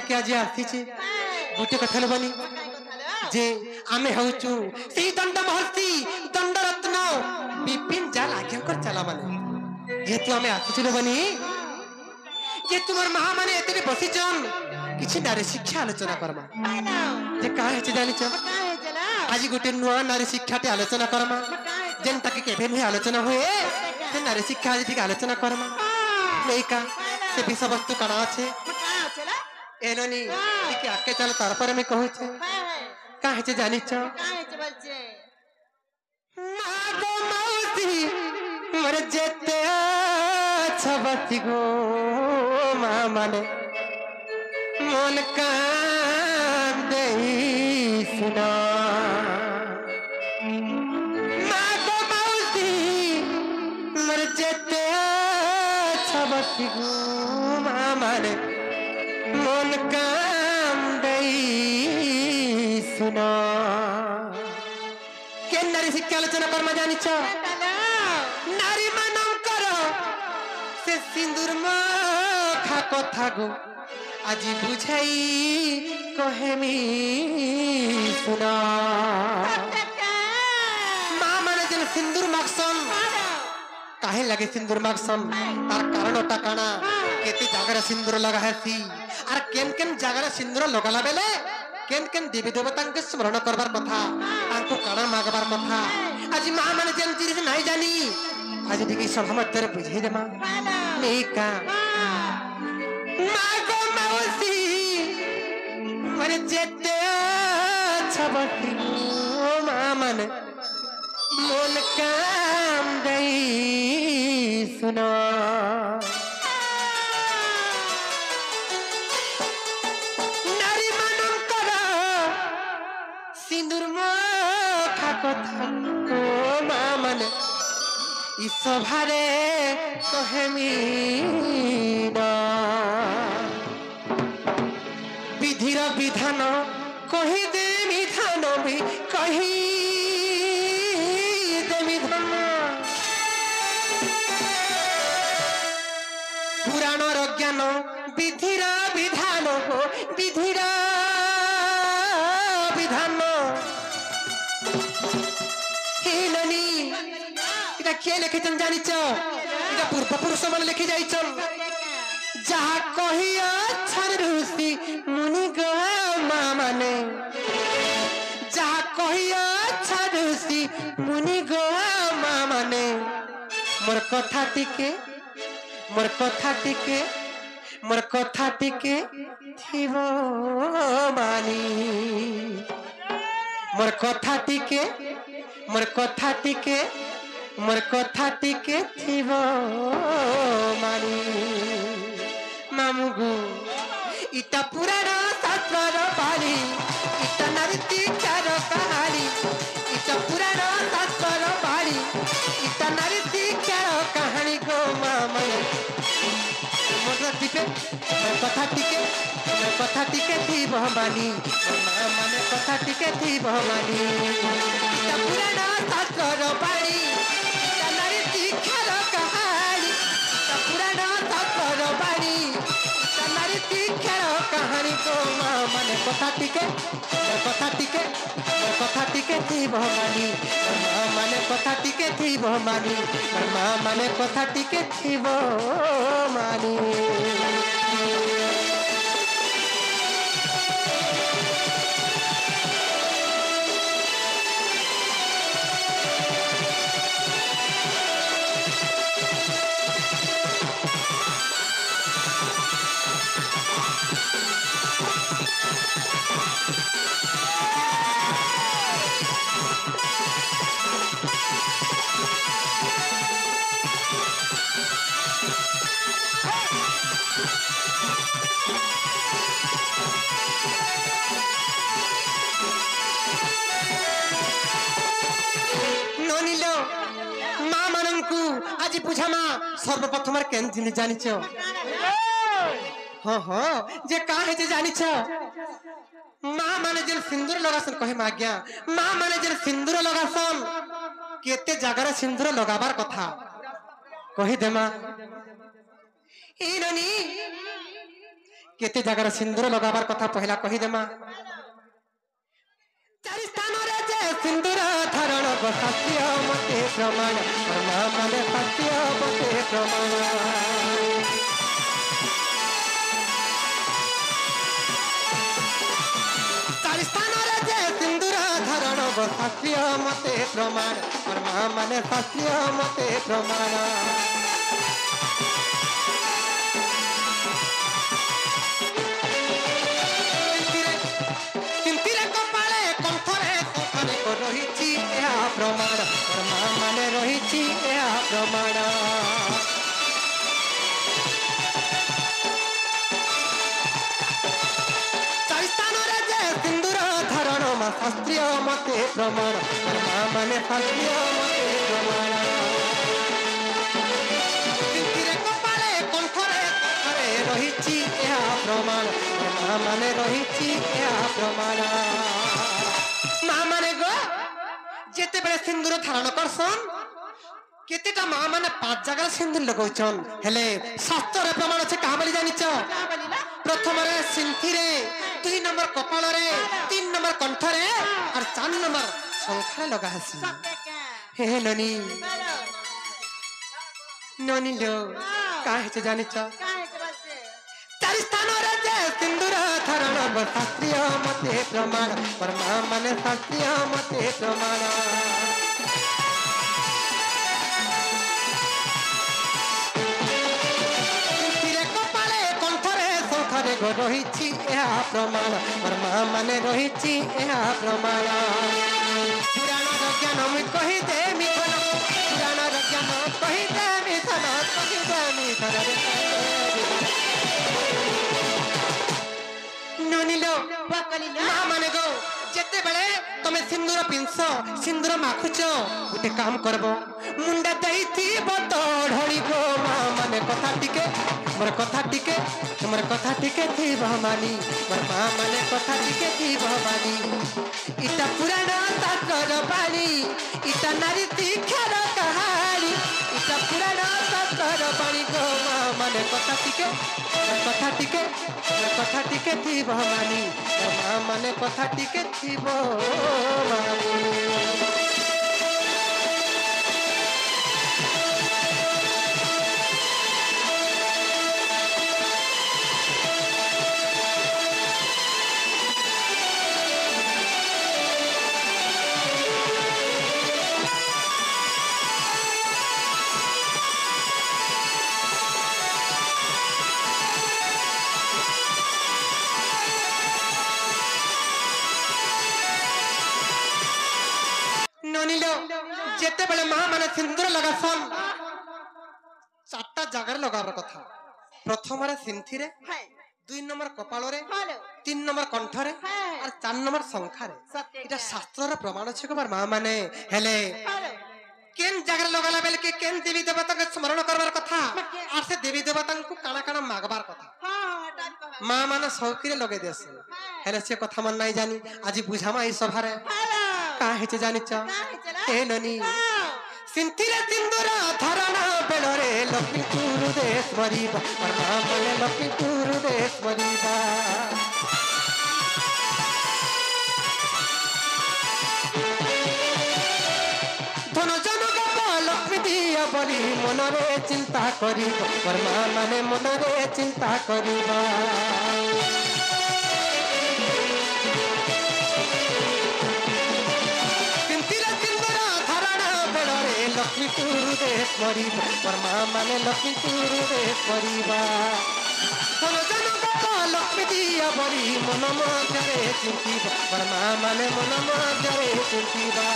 के आज आसी गोटे कथा लबनी जे आमे होचु सेही दंड महर्षि दंड रत्न विपिन जाल आज्ञा कर चला माने जेतु आमे आसी लबनी जे तुमर महा माने एते बसी जन किछि नारी शिक्षा आलोचना करमा जे का हे जानि छ आज गोटे नुआ नारी शिक्षा ते आलोचना करमा जेन तक केबे नै आलोचना होए से नारी शिक्षा आज ठीक आलोचना करमा नै का से विषय वस्तु कणा আছে एनोनी ठीक आके चल तार पर में कहू छे का हे जानि छ का है बोलछे मागो मौसी मर जेते छबती गो माने मन कान देई सुना मागो मौसी मर जेते छबती गो माने मन कान देई सुना के नारी शिक्षा आलोचना कर्म जानि छ नारी मानकर से सिंदूर मखा कथा गो आज बुझाई कहेमी सुना माँ माने जन सिंदूर मागसन काहे लगे सिंदूर मागसन तार कारणटा काना केते जागर सिंदूर लगा हैसी आर केन केन जागर सिंदूर लगाला बेले केन केन देवी देवता के स्मरण करबार कथा तांको कारण मागबार कथा आज माँ माने जन चीज नहीं जानी आज ठीक सभा मध्य बुझे दे माँ नहीं का मागो मौसी मरे जेते छबती माँ माने मन काम दई सुना नारी मानकर सिंदूर मखा कथा माँ माने इ सभारे कहेमी ना विधिर विधान कही दे विधान भी कही दे विधान पुराण ज्ञान विधिर विधान को विधिर विधान किए लिखी जानी पूर्व पुरुष मन लिखी जाई जहा कही ऋषि मुनि गो माँ माने जहा कही ऋषि मुनि गो माँ माने मोर कथा टिके मोर कथा टिके मोर कथा टिके थिबो मानी मोर कथा टिके मोर कथा टिके मोर कथा टिके थिबो मानी मामू गो इटा पुराण शास्त्र बाणी इटा नारी चार कहानी इटा पुराण शास्त्र बाणी इटा नारी चार कहानी गो मामा मोर टिके मोर कथा टिके थिबो मानी माने कथा टिके थिबो मानी इटा पुराण शास्त्र बाणी इटा नारी चार कहानी इटा पुराण शास्त्र बाणी इटा नारी चार कहानी को माने कथा टिके थिबो मानी माने कथा टिके थिबो मानी माने कथा टिके थिबो मानी आज बुझामा सर्वप्रथम केन जिनि जानि छ जे का है जे जानि छ माँ माने जे सिंदूर लगासन कहे माग्या माँ माने जे सिंदूर लगासन केते जगह सिंदूर लगाबार कथा कहि देमा इननी केते जगार सिंदूर लगाबार कथा पहला कही देमा चारि स्थान रे जे सिंदूर धारण शास्त्रीय मते प्रमाण मामा माने शास्त्रीय मते प्रमाण चारि स्थान रे जे सिंदूर धारण शास्त्रीय मते प्रमाण मामा माने शास्त्रीय मते प्रमाण प्रमाण मामा माने रही प्रमाण चारि स्थान रे जे सिंदूर धारण शास्त्रीय मते प्रमाण मामा माने शास्त्रीय मते प्रमाण कपाले कंठरे रही प्रमाण मामा माने रही प्रमाण माँ माने गो जेते बेले सिंदूर धारण करसन केतेटा माँ माने 5 जगह सिंदूर लगाउछन हेले शास्त्र प्रमाण আছে कहा बोली जानिछ प्रथम रे सिंथी रे 2 नंबर कपाल रे 3 नंबर कंठ रे और 4 नंबर शंखा लगा हसी हे ननी ननी लो का है जानिछ चारि स्थान रे जे सिंदूर धारण शास्त्रीय मते प्रमाण मामा माने शास्त्रीय मते प्रमाण कपाले कंठरे शंखरे रही प्रमाण मामा माने रही प्रमाण पुराण ज्ञान मुई कही दे मिथन पुराण ज्ञान कही दे मिथन माने गो जेते बेले तमे सिंदूर पिंस सिंदूर माखुच गोटे काम करबो मुंडा देइथि बतो ढळी गो माने कथा टिके मोर कथा टिके थी बहमानी मोर माँ माने कथा टिके थी बहमानी इता पुराण ताकर बाणी इता नारी तीक्षर कहानी इता पुराण ताकर बाणी गो माँ माने कथा टिके थी बहमानी मोर माँ माने कथा टिके थी बहमानी जेते बेले माँ माने सिंदूर लगासन 4टा जगह लगार कथा प्रथम रे सिंथी रे 2 नंबर कपाल रे 3 नंबर कंठ रे और 4 नंबर शंखा रे इटा शास्त्र रे प्रमाण छै कबार माँ माने हेले केन जगह लगाला बेले के केन देवी देवता के स्मरण करबार कथा और से देवी देवता को काना काना मागबार कथा माँ माने सौकी रे लगे देस हेले से कथा मन नाही जानी आज बुझामा ई सभा रे का हेचे जानिछ ए ननी सिंथिरे सिंदूर धरण बेलरे लक्ष्मी गुरुदेश्वरी मामा माने लक्ष्मी गुरुदेश्वरी धन जन लक्ष्मी दिया बली मनरे चिंता करी मामा माने मनरे चिंता करिबा लक्ष्मी गुरुदेश्वरी मामा माने लक्ष्मी गुरुदेश्वरी लक्ष्मी दिया बड़ी मन मजरे चिंतिबा मामा माने मन मजरे चिंतिबा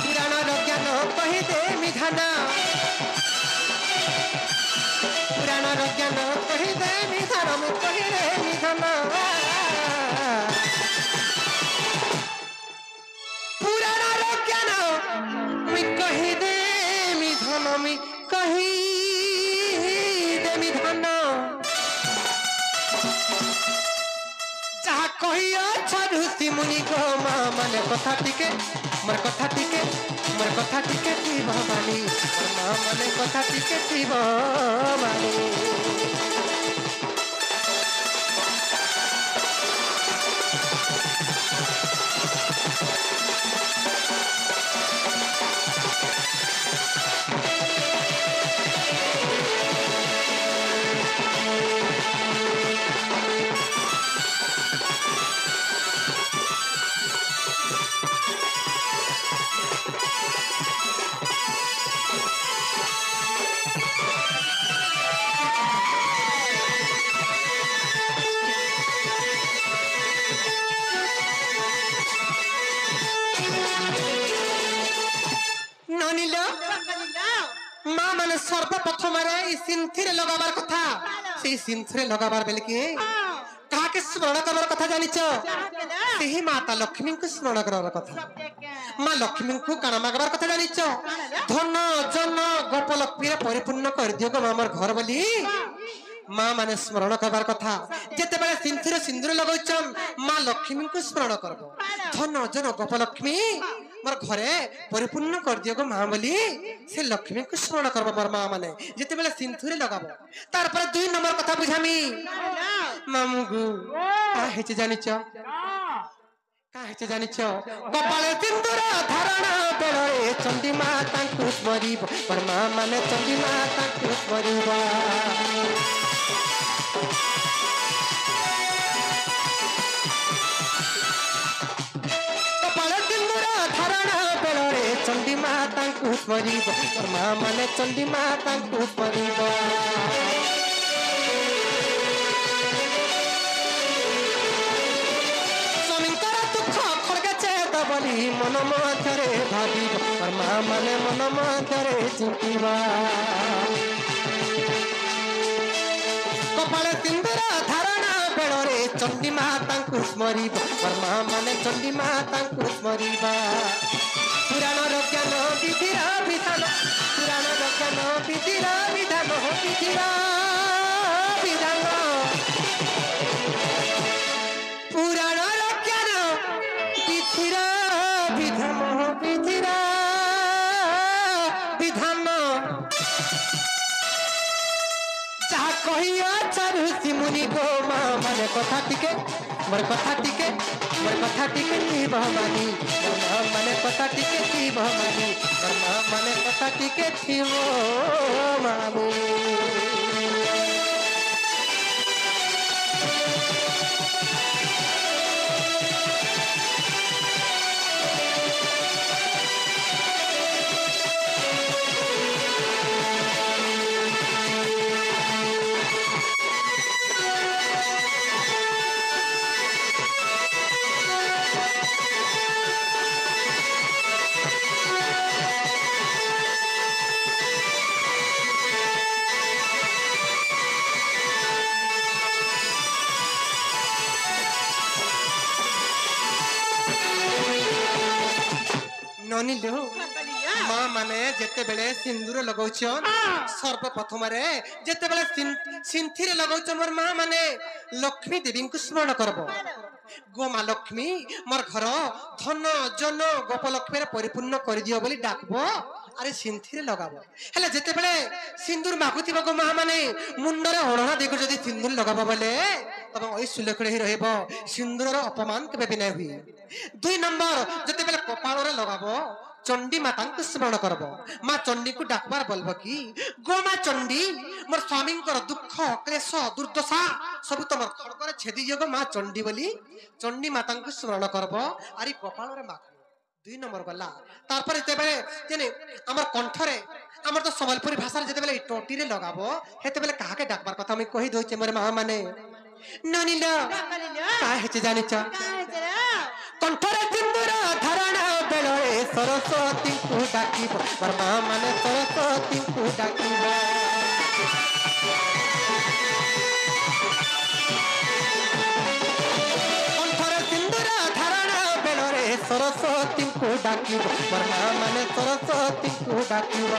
पुराण ज्ञान कही दे मिधाना पुराण ज्ञान कही दे मिधान में कही रे मिधाना पुराण ज्ञान कही दे मिधन मी कही दे मिधन जहा कही अच्छा ऋषि मुनि गो माँ माने कथा टिके मोर कथा टिके थी भवानी माँ माने कथा टिके थी भवानी ননিল মা মানে সর্বপ্রথমে সিন্থিরে লগাবার কথা সেই সিন্থিরে লগাবার বেলে কি কাকে স্মরণ করবার কথা জানিছ সেই মাতা লক্ষ্মীকে স্মরণ করবার কথা মা লক্ষ্মীকে কাণ মাগবার কথা জানিছ ধন জন গোপলক্ষ্মীরে পরিপূর্ণ করে দিও গো আমার ঘর বলি মা মানে স্মরণ করবার কথা যেতেবেলে সিন্থিরে সিন্দুর লগাইছন মা লক্ষ্মীকে স্মরণ করব ধন জন গোপলক্ষ্মী মোর ঘরে পরিপূর্ণ করে দিও গো মা বলি সে লক্ষ্মীকে স্মরণ করব মোর মা মানে যেতেবেলে সিন্ধুরে লগাবো তারপরে 2 নম্বর কথা বুঝামি মামুগু কা হেছে জানিছ কা হেছে জানিছ কপালে সিন্দুর ধারণা বেড়ে চণ্ডী মা তাଙ୍କୁ স্মরিব মোর মা মানে চণ্ডী মা তাଙ୍କୁ স্মরিব चंडी माता को स्मरिब माँ माने चंडी माता को स्मरिब स्वामींकर दुख खड़गे चेत बोली मन मध्यरे भाविब माँ माने मन मध्यरे चिंतिबा कपाले सिंदूर धारणा बेड़े चंडी माता को स्मरिब माँ माने चंडी माता को स्मरिबा पुराण ज्ञान विधिर विधान पुराण ज्ञान विधिर विधान विधिर विधान पुराण ज्ञान विधिर विधान विधिर विधान जहाँ कहिया चारु सिमुनि गो माँ माने कथा टिके मोर कथा टिके मोर कथा टिके की बहमानी मोर माँ माने कथा टिके की बहमानी मोर माँ माने कथा टिके थी वो मामू माँ माने जेते बेले सिंदूर लगाउछन सर्वप्रथम रे जेते बेले सिंथीरे लगाउछन मोर माँ माने लक्ष्मी देवी को स्मरण करबो गो माँ लक्ष्मी मोर घर धन जन गोपलक्ष्मी रे परिपूर्ण कर दियो बोली डाकबो अरे सिंथीरे लगाबो हेले जेते बेले सिंदूर मागुतिबो गो माँ माने मुंडरे ओढ़ना देखो जदी सिंदूर लगाबो बोले तब ओई सुलखड़े ही रहबो सिंदूरर अपमान केबे बिना हुई 2 नंबर जेते बेले कपाल रे लगाबो चंडी माता को स्मरण करबो माँ चंडी को डाकबार बोलबो की गो माँ चंडी मोर स्वामी दुख क्लेश दुर्दशा सब तुम खड़कर छेदी जो माँ चंडी बोली चंडी माता को स्मरण करबो आरी कपाल रे माखो 2 नंबर गला तारपर जेतेबेले जेने हमर कंठरे हमर तो संबलपुरी भाषा रे जेतेबेले टोटी रे लगाबो हेतेबेले काके डाकबार कथा मैं कहि दोचे मोर माँ माने ननिल का हेचे जानिच कंठरे सिंदूर धारणा बेले सरस्वती को डाकिब मोर माँ माने सरस्वती को डाकिब कंठरे सिंदूर धारणा बेले सरस्वती को डाकिब मोर माँ माने सरस्वती को डाकिब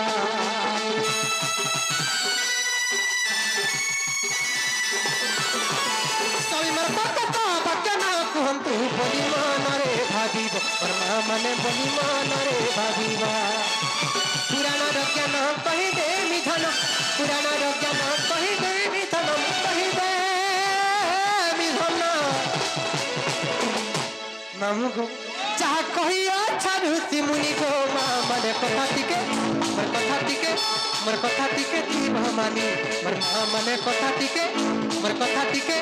कहतु बोली मन रे भाविब माँ माने बोली मन रे भाविबा पुराण ज्ञान कही दे मिधन पुराण ज्ञान कही दे मिधन कही दे मिधन मामू गो चाह कही अच्छा ऋषि मुनि गो माँ माने कथा टिके मोर कथा टिके मोर कथा टिके थी भमानी मोर माँ माने कथा टिके मोर कथा टिके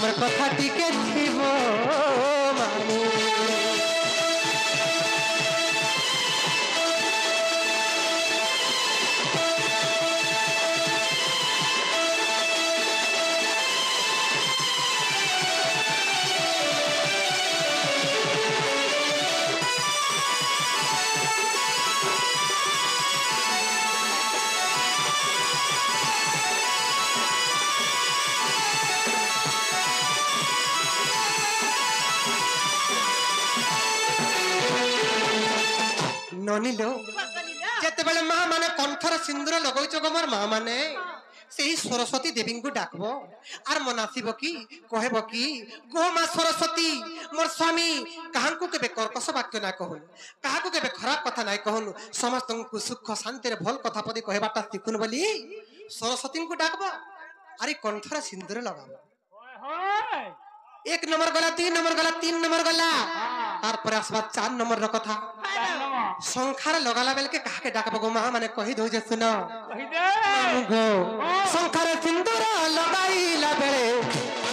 मोर कथा टिके थी वो मानी ननिलो जेते बेले मां माने कंठर सिंदूर लगाउछ गो मोर मां माने सेही सरस्वती देवी को डाकबो आर मन आसीबो की कहबो की गो मां सरस्वती मोर स्वामी काहां को केबे कर्कश वाक्य ना कहू काहा को केबे खराब कथा ना कहू समस्त को सुख शांति रे भल कथा पदी कहबाटा सिखुन बोली सरस्वती को डाकबो अरे कंठर सिंदूर लगाबो एक नंबर गला 2 नंबर गला 3 नंबर गला तार पर आसबा 4 नंबर र कथा संखार लगाला बेल के काहा के डाकबो गो मां माने कहि दो जे सुनो कहि दे गो संखार सिंदूर लगाईला बेले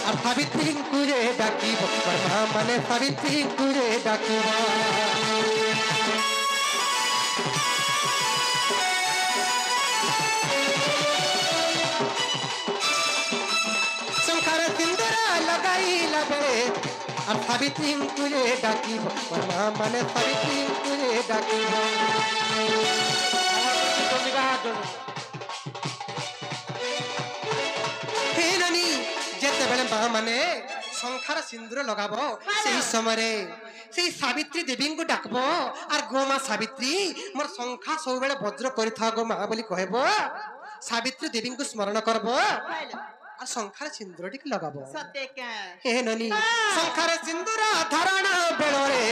और सावित्री कुरे डाकीबो मां माने सावित्री कुरे डाकीबो संखार सिंदूर लगाईला बेले और सावित्री कुरे डाकीबो मां माने सावित्री कुरे डाकीबो हे नानी जेते बेले मां माने संखार सिंदूर लगाबो सेही समय से सावित्री देवी को डाकबो और गो मां सावित्री मोर संखा सब बेले वज्र करिथा गो मां बोली कहबो सावित्री देवी को स्मरण करबो और संखार सिंदूर टिक लगाबो सत्य का हे ननी संखार सिंदूर धारण बेलरे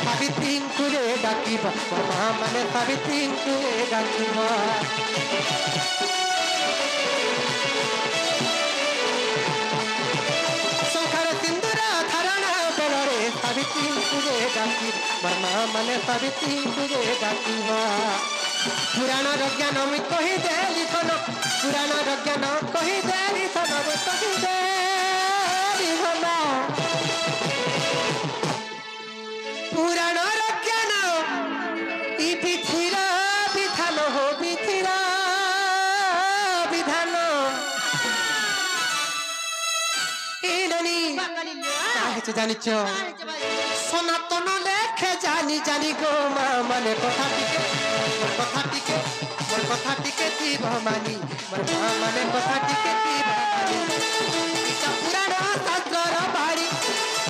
सावित्री कुरे डाकीबो मां माने सावित्री कुरे डाकीबो संखार सिंदूर धारण बेलरे सावित्री कुरे डाकीबो मां माने सावित्री कुरे डाकीबो पुराण ज्ञान मी कहि देली थन पुराण ज्ञान कहि देली थन कहि देली थन पुराण ज्ञान ई बिथिरा विधान हो बिथिरा विधान ए ननी काहे जानिछ सनातन लेखे जानी जानी गो मां माने कथा टिके मोर कथा टिके थी भमानी मोर मां माने कथा टिके थी भमानी इटा पुराण शास्त्र बाड़ी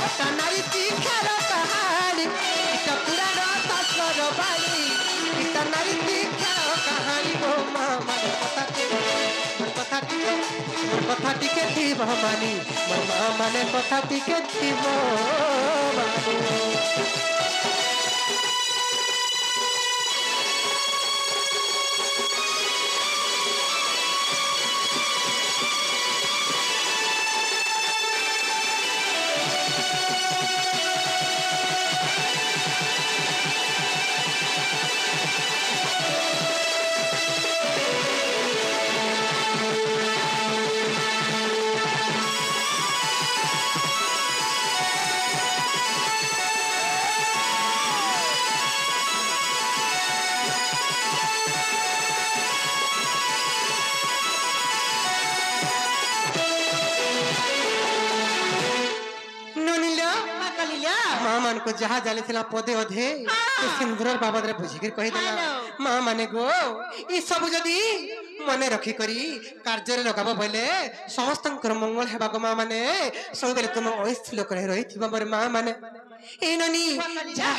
अटा नारी तीखर कहानी इटा पुराण शास्त्र बाड़ी इटा नारी तीखर कहानी गो मां माने कथा टिके थी भमानी मोर मां माने कथा टिके थी भमानी को जहाँ जाली थिला पदे अधे सिंदूर बाबद रे बुझिकर कहि देला मां माने गो ई सब जदी मने रखी करी कार्य रे लगाबो बोले समस्तंकर मंगल हेबा गो मां माने सब बेले तुम ओइस लोक रही थिबा मोर मां माने ए ननी जा